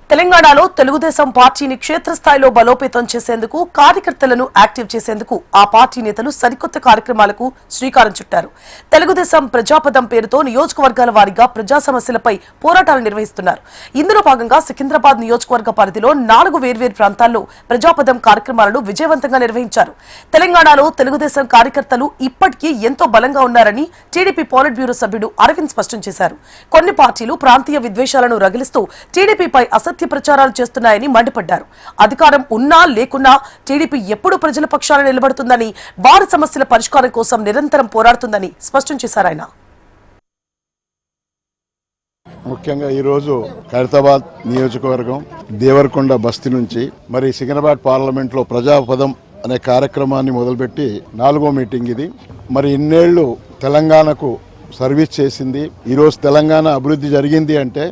తెలంగాణలో తెలుగుదేశం పార్టీని క్షేత్రస్థాయిలో బలోపేతం చేసేందుకు కార్యకర్తలను యాక్టివ్ చేసేందుకు ఆ పార్టీ నేతలు సరికొత్త కార్యక్రమాలకు శ్రీకారం చుట్టారు. తెలుగుదేశం ప్రజాపదం పేరుతో నియోజకవర్గాల వారీగా ప్రజా సమస్యలపై పోరాటాలు నిర్వహిస్తున్నారు. ఇందులో భాగంగా సికింద్రాబాద్ నియోజకవర్గ పరిధిలో 4 వేర్వేరు ప్రాంతాల్లో ప్రజాపదం కార్యక్రమాలను విజయవంతంగా నిర్వహించారు. తెలంగాణలో తెలుగుదేశం కార్యకర్తలు ఇప్పటికీ ఎంతో బలంగా ఉన్నారని టీడీపీ పోలిట్ బ్యూరో సభ్యుడు అరవింద్ స్పష్టం చేశారు. కొన్ని పార్టీలు ప్రాంతీయ విద్వేషాలను రగిలిస్తూ టీడీపీపై అసత్య ప్రచారాలు చేస్తున్నాయని మండిపడ్డారు. అధికారం ఉన్నా లేకున్నా టీడీపీ ఎప్పుడూ ప్రజల పక్షాన నిలబడుతుందని, వారి సమస్యల పరిష్కారం కోసం నిరంతరం పోరాడుతుందని స్పష్టం చేశారు ఆయన. ముఖ్యంగా ఈరోజు ఖైరతాబాద్ నియోజకవర్గం దేవరకొండ బస్తీ నుంచి మరి సికింద్రాబాద్ పార్లమెంట్లో ప్రజాపదం అనే కార్యక్రమాన్ని మొదలుపెట్టి 4వ మీటింగ్ ఇది. మరి ఇన్నేళ్లు తెలంగాణకు సర్వీస్ చేసింది. ఈరోజు తెలంగాణ అభివృద్ధి జరిగింది అంటే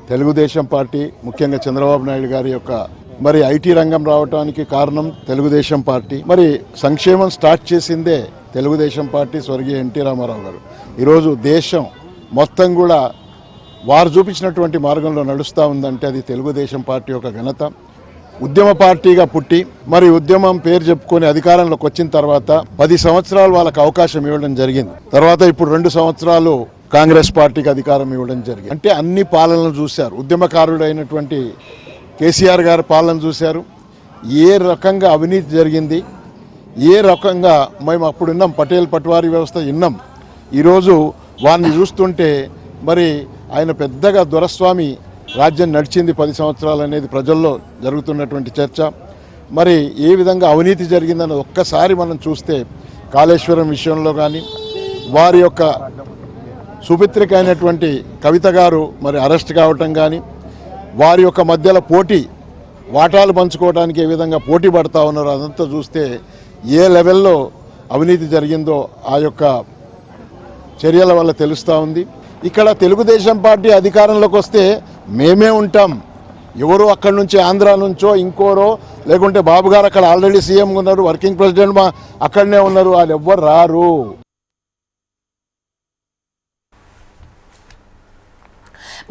తెలుగుదేశం పార్టీ, ముఖ్యంగా చంద్రబాబు నాయుడు గారి యొక్క మరి ఐటీ రంగం రావడానికి కారణం తెలుగుదేశం పార్టీ. మరి సంక్షేమం స్టార్ట్ చేసిందే తెలుగుదేశం పార్టీ, స్వర్గీయ ఎన్టీ రామారావు గారు. ఈరోజు దేశం మొత్తం కూడా వారు చూపించినటువంటి మార్గంలో నడుస్తూ ఉందంటే అది తెలుగుదేశం పార్టీ యొక్క ఘనత. ఉద్యమ పార్టీగా పుట్టి మరి ఉద్యమం పేరు చెప్పుకొని అధికారంలోకి వచ్చిన తర్వాత 10 సంవత్సరాలు వాళ్ళకి అవకాశం ఇవ్వడం జరిగింది. తర్వాత ఇప్పుడు 2 సంవత్సరాలు కాంగ్రెస్ పార్టీకి అధికారం ఇవ్వడం జరిగింది. అంటే అన్ని పాలనలు చూశారు. ఉద్యమకారుడు అయినటువంటి కేసీఆర్ గారి పాలన చూశారు. ఏ రకంగా అవినీతి జరిగింది, ఏ రకంగా మేము అప్పుడు విన్నాం, పటేల్ పట్వారీ వ్యవస్థ విన్నాం. ఈరోజు వారిని చూస్తుంటే మరి ఆయన పెద్దగా దొరస్వామి రాజ్యం నడిచింది 10 సంవత్సరాలు అనేది ప్రజల్లో జరుగుతున్నటువంటి చర్చ. మరి ఏ విధంగా అవినీతి జరిగిందని ఒక్కసారి మనం చూస్తే కాళేశ్వరం విషయంలో కానీ, వారి యొక్క సుపిత్రిక అయినటువంటి కవిత గారు మరి అరెస్ట్ కావటం కానీ, వారి యొక్క మధ్యలో పోటీ వాటాలు పంచుకోవడానికి ఏ విధంగా పోటీ పడతా ఉన్నారో అదంతా చూస్తే ఏ లెవెల్లో అవినీతి జరిగిందో ఆ యొక్క చర్యల వల్ల తెలుస్తూ ఉంది. ఇక్కడ తెలుగుదేశం పార్టీ అధికారంలోకి వస్తే మేమే ఉంటాం, ఎవరు అక్కడి నుంచి ఆంధ్ర నుంచో ఇంకోరో, లేకుంటే బాబు గారు అక్కడ ఆల్రెడీ సీఎం ఉన్నారు, వర్కింగ్ ప్రెసిడెంట్ అక్కడనే ఉన్నారు, వాళ్ళు ఎవ్వరు రారు.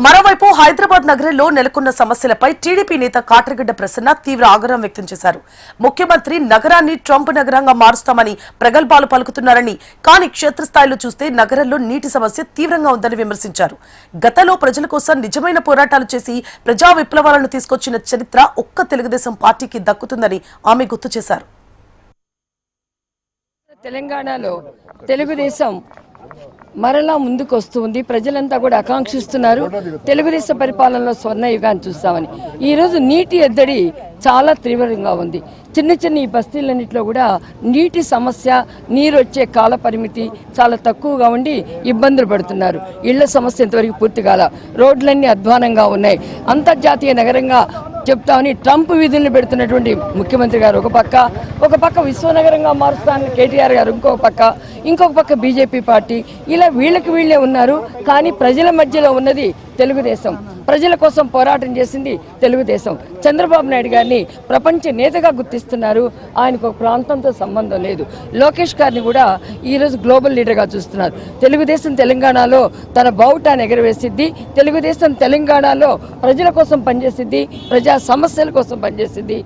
మరోవైపు హైదరాబాద్ నగరంలో నెలకొన్న సమస్యలపై టీడీపీ నేత కాట్రగడ్డ ప్రసన్న తీవ్ర ఆగ్రహం వ్యక్తం చేశారు. ముఖ్యమంత్రి నగరాన్ని ట్రంప్ నగరంగా మారుస్తామని ప్రగల్భాలు పలుకుతున్నారని, కానీ క్షేత్రస్థాయిలో చూస్తే నగరంలో నీటి సమస్య తీవ్రంగా ఉందని విమర్శించారు. గతంలో ప్రజల కోసం నిజమైన పోరాటాలు చేసి ప్రజా విప్లవాలను తీసుకొచ్చిన చరిత్ర ఒక్క తెలుగుదేశం పార్టీకి దక్కుతుందని ఆమె గుర్తు చేశారు. తెలంగాణలో తెలుగుదేశం మరలా ముందుకు వస్తుంది. ప్రజలంతా కూడా ఆకాంక్షిస్తున్నారు తెలుగుదేశం పరిపాలనలో స్వర్ణయుగాన్ని చూస్తామని. ఈరోజు నీటి ఎద్దడి చాలా తీవ్రంగా ఉంది. చిన్న చిన్న ఈ బస్తీలన్నింటిలో కూడా నీటి సమస్య, నీరు వచ్చే కాల పరిమితి చాలా తక్కువగా ఉండి ఇబ్బందులు పడుతున్నారు. ఇళ్ల సమస్య ఇంతవరకు పూర్తి కాల, రోడ్లన్నీ అధ్వానంగా ఉన్నాయి. అంతర్జాతీయ నగరంగా చెప్తామని ట్రంప్ వీధులను పెడుతున్నటువంటి ముఖ్యమంత్రి గారు ఒక పక్క విశ్వనగరంగా మారుస్తానని కేటీఆర్ గారు ఇంకొక పక్క బీజేపీ పార్టీ, ఇలా వీళ్ళే ఉన్నారు. కానీ ప్రజల మధ్యలో ఉన్నది తెలుగుదేశం. ప్రజల కోసం పోరాటం చేసింది తెలుగుదేశం. చంద్రబాబు నాయుడు గారిని ప్రపంచ నేతగా గుర్తిస్తున్నారు. ఆయనకు ఒక ప్రాంతంతో సంబంధం లేదు. లోకేష్ గారిని కూడా ఈరోజు గ్లోబల్ లీడర్గా చూస్తున్నారు. తెలుగుదేశం తెలంగాణలో తన బావుటాన్ని ఎగరవేసిద్ది. తెలుగుదేశం తెలంగాణలో ప్రజల కోసం పనిచేసిద్ది, ప్రజా సమస్యల కోసం పనిచేసిద్ది.